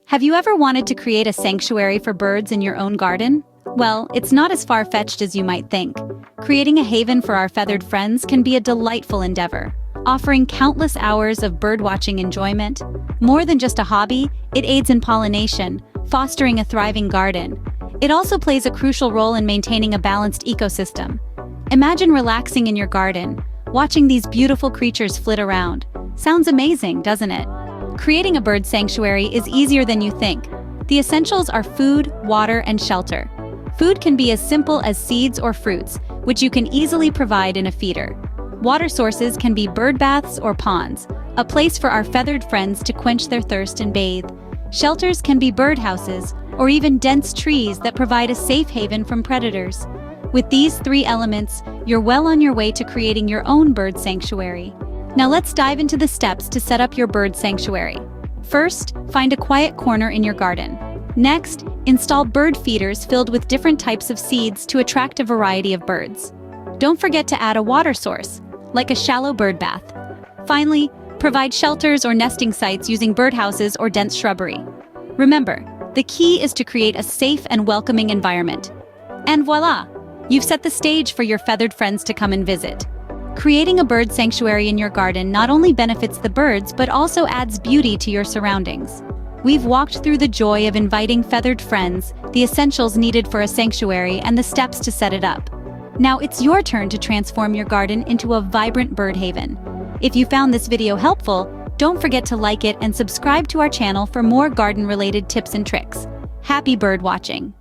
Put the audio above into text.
Have you ever wanted to create a sanctuary for birds in your own garden? Well, it's not as far-fetched as you might think. Creating a haven for our feathered friends can be a delightful endeavor, offering countless hours of birdwatching enjoyment. More than just a hobby, it aids in pollination, fostering a thriving garden. It also plays a crucial role in maintaining a balanced ecosystem. Imagine relaxing in your garden, watching these beautiful creatures flit around. Sounds amazing, doesn't it? Creating a bird sanctuary is easier than you think. The essentials are food, water, and shelter. Food can be as simple as seeds or fruits, which you can easily provide in a feeder. Water sources can be bird baths or ponds, a place for our feathered friends to quench their thirst and bathe. Shelters can be birdhouses, or even dense trees that provide a safe haven from predators. With these three elements, you're well on your way to creating your own bird sanctuary. Now let's dive into the steps to set up your bird sanctuary. First, find a quiet corner in your garden. Next, install bird feeders filled with different types of seeds to attract a variety of birds. Don't forget to add a water source, like a shallow bird bath. Finally, provide shelters or nesting sites using birdhouses or dense shrubbery. Remember, the key is to create a safe and welcoming environment. And voila! You've set the stage for your feathered friends to come and visit. Creating a bird sanctuary in your garden not only benefits the birds but also adds beauty to your surroundings. We've walked through the joy of inviting feathered friends, the essentials needed for a sanctuary, and the steps to set it up. Now it's your turn to transform your garden into a vibrant bird haven. If you found this video helpful, don't forget to like it and subscribe to our channel for more garden-related tips and tricks. Happy bird watching!